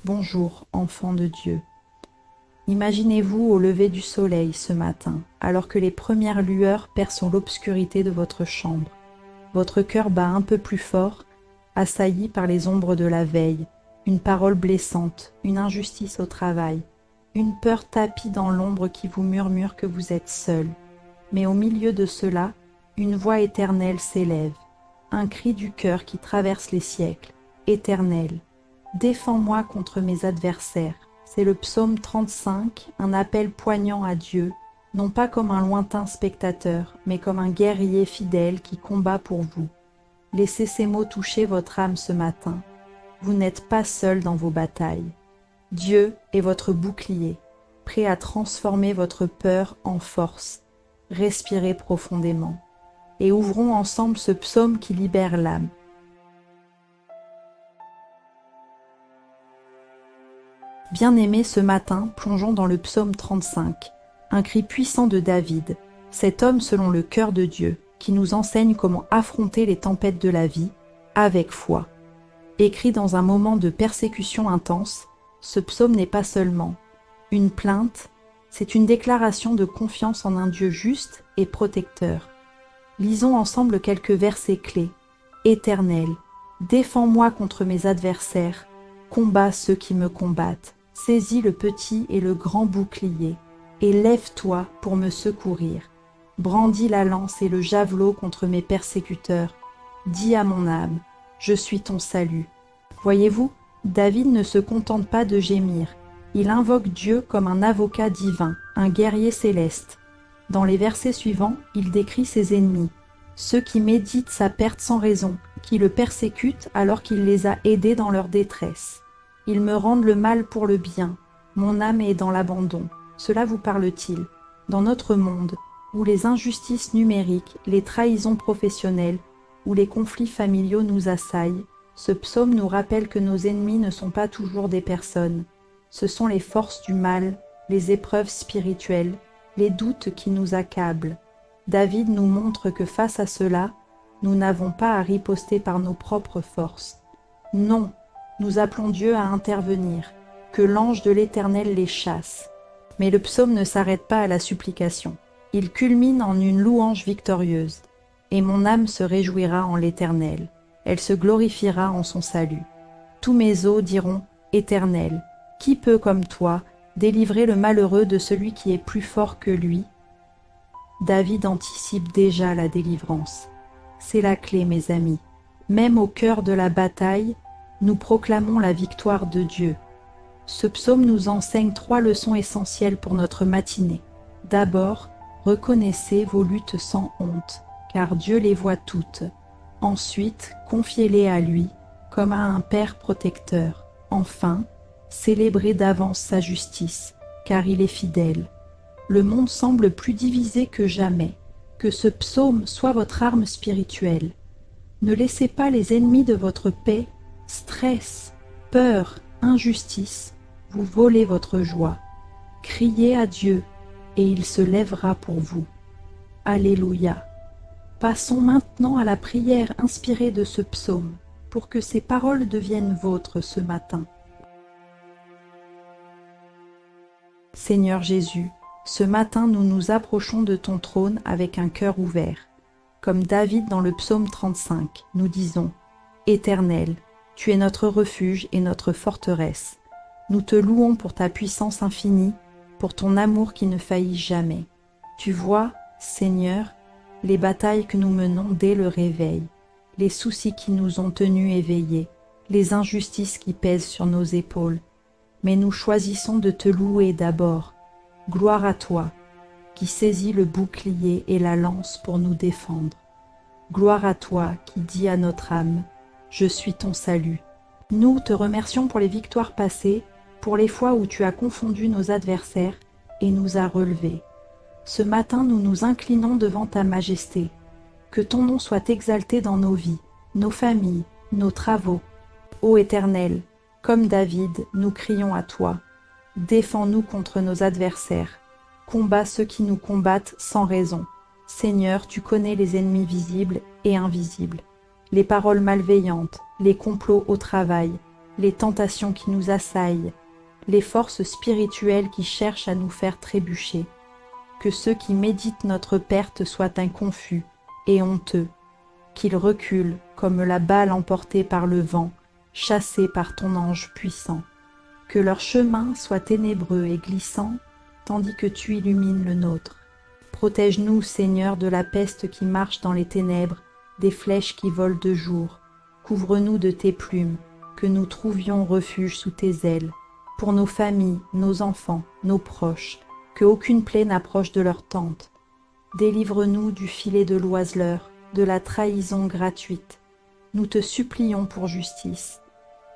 Bonjour, enfants de Dieu. Imaginez-vous au lever du soleil ce matin, alors que les premières lueurs percent l'obscurité de votre chambre. Votre cœur bat un peu plus fort, assailli par les ombres de la veille, une parole blessante, une injustice au travail, une peur tapie dans l'ombre qui vous murmure que vous êtes seul. Mais au milieu de cela, une voix éternelle s'élève, un cri du cœur qui traverse les siècles, éternel. Défends-moi contre mes adversaires. C'est le psaume 35, un appel poignant à Dieu, non pas comme un lointain spectateur, mais comme un guerrier fidèle qui combat pour vous. Laissez ces mots toucher votre âme ce matin. Vous n'êtes pas seul dans vos batailles. Dieu est votre bouclier, prêt à transformer votre peur en force. Respirez profondément et ouvrons ensemble ce psaume qui libère l'âme. Bien-aimés, ce matin, plongeons dans le psaume 35, un cri puissant de David, cet homme selon le cœur de Dieu, qui nous enseigne comment affronter les tempêtes de la vie avec foi. Écrit dans un moment de persécution intense, ce psaume n'est pas seulement une plainte, c'est une déclaration de confiance en un Dieu juste et protecteur. Lisons ensemble quelques versets clés. Éternel, défends-moi contre mes adversaires, combats ceux qui me combattent. Saisis le petit et le grand bouclier, et lève-toi pour me secourir. Brandis la lance et le javelot contre mes persécuteurs. Dis à mon âme, je suis ton salut. Voyez-vous, David ne se contente pas de gémir. Il invoque Dieu comme un avocat divin, un guerrier céleste. Dans les versets suivants, il décrit ses ennemis, ceux qui méditent sa perte sans raison, qui le persécutent alors qu'il les a aidés dans leur détresse. Ils me rendent le mal pour le bien. Mon âme est dans l'abandon. Cela vous parle-t-il? Dans notre monde, où les injustices numériques, les trahisons professionnelles, où les conflits familiaux nous assaillent, ce psaume nous rappelle que nos ennemis ne sont pas toujours des personnes. Ce sont les forces du mal, les épreuves spirituelles, les doutes qui nous accablent. David nous montre que face à cela, nous n'avons pas à riposter par nos propres forces. Non, nous appelons Dieu à intervenir, que l'ange de l'Éternel les chasse. Mais le psaume ne s'arrête pas à la supplication. Il culmine en une louange victorieuse. Et mon âme se réjouira en l'Éternel. Elle se glorifiera en son salut. Tous mes os diront, Éternel, qui peut comme toi délivrer le malheureux de celui qui est plus fort que lui? David anticipe déjà la délivrance. C'est la clé, mes amis. Même au cœur de la bataille, nous proclamons la victoire de Dieu. Ce psaume nous enseigne 3 leçons essentielles pour notre matinée. D'abord, reconnaissez vos luttes sans honte, car Dieu les voit toutes. Ensuite, confiez-les à lui, comme à un Père protecteur. Enfin, célébrez d'avance sa justice, car il est fidèle. Le monde semble plus divisé que jamais. Que ce psaume soit votre arme spirituelle. Ne laissez pas les ennemis de votre paix, stress, peur, injustice, vous voler votre joie. Criez à Dieu, et il se lèvera pour vous. Alléluia. Passons maintenant à la prière inspirée de ce psaume, pour que ces paroles deviennent vôtres ce matin. Seigneur Jésus, ce matin nous nous approchons de ton trône avec un cœur ouvert. Comme David dans le psaume 35, nous disons « Éternel, tu es notre refuge et notre forteresse. Nous te louons pour ta puissance infinie, pour ton amour qui ne faillit jamais. Tu vois, Seigneur, les batailles que nous menons dès le réveil, les soucis qui nous ont tenus éveillés, les injustices qui pèsent sur nos épaules. Mais nous choisissons de te louer d'abord. Gloire à toi, qui saisis le bouclier et la lance pour nous défendre. Gloire à toi qui dis à notre âme, je suis ton salut. Nous te remercions pour les victoires passées, pour les fois où tu as confondu nos adversaires et nous as relevés. Ce matin, nous nous inclinons devant ta majesté. Que ton nom soit exalté dans nos vies, nos familles, nos travaux. Ô Éternel, comme David, nous crions à toi. Défends-nous contre nos adversaires. Combats ceux qui nous combattent sans raison. Seigneur, tu connais les ennemis visibles et invisibles, les paroles malveillantes, les complots au travail, les tentations qui nous assaillent, les forces spirituelles qui cherchent à nous faire trébucher. Que ceux qui méditent notre perte soient inconfus et honteux, qu'ils reculent comme la balle emportée par le vent, chassée par ton ange puissant. Que leur chemin soit ténébreux et glissant, tandis que tu illumines le nôtre. Protège-nous, Seigneur, de la peste qui marche dans les ténèbres, des flèches qui volent de jour. Couvre-nous de tes plumes, que nous trouvions refuge sous tes ailes. Pour nos familles, nos enfants, nos proches, que aucune plaie n'approche de leur tente. Délivre-nous du filet de l'oiseleur, de la trahison gratuite. Nous te supplions pour justice.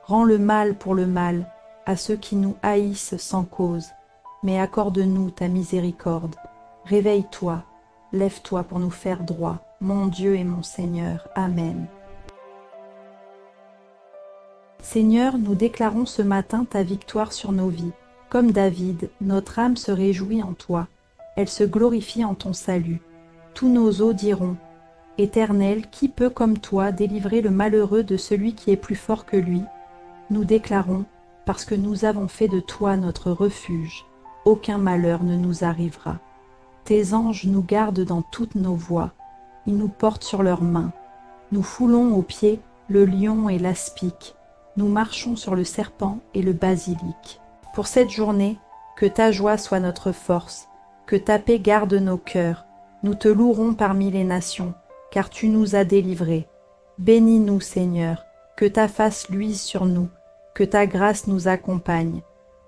Rends le mal pour le mal à ceux qui nous haïssent sans cause, mais accorde-nous ta miséricorde. Réveille-toi, lève-toi pour nous faire droit, mon Dieu et mon Seigneur. Amen. Seigneur, nous déclarons ce matin ta victoire sur nos vies. Comme David, notre âme se réjouit en toi, elle se glorifie en ton salut. Tous nos os diront, « Éternel, qui peut comme toi délivrer le malheureux de celui qui est plus fort que lui ?» Nous déclarons, parce que nous avons fait de toi notre refuge, aucun malheur ne nous arrivera. Tes anges nous gardent dans toutes nos voies, ils nous portent sur leurs mains. Nous foulons aux pieds le lion et l'aspic, nous marchons sur le serpent et le basilic. Pour cette journée, que ta joie soit notre force, que ta paix garde nos cœurs. Nous te louerons parmi les nations, car tu nous as délivrés. Bénis-nous, Seigneur, que ta face luise sur nous, que ta grâce nous accompagne.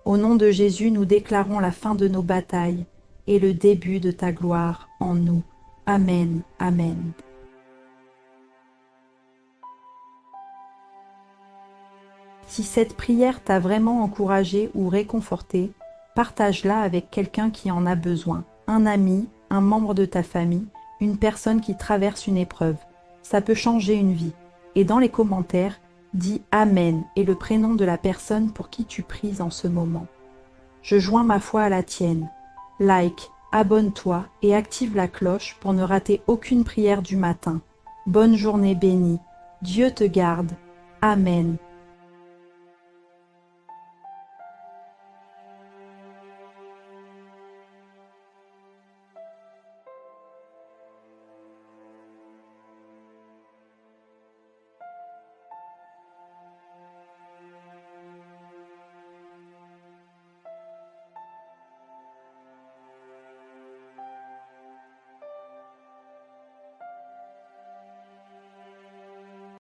Au nom de Jésus, nous déclarons la fin de nos batailles et le début de ta gloire en nous. Amen. Amen. Si cette prière t'a vraiment encouragé ou réconforté, partage-la avec quelqu'un qui en a besoin, un ami, un membre de ta famille, une personne qui traverse une épreuve. Ça peut changer une vie. Et dans les commentaires, dis Amen et le prénom de la personne pour qui tu pries en ce moment. Je joins ma foi à la tienne. Like, abonne-toi et active la cloche pour ne rater aucune prière du matin. Bonne journée bénie. Dieu te garde. Amen.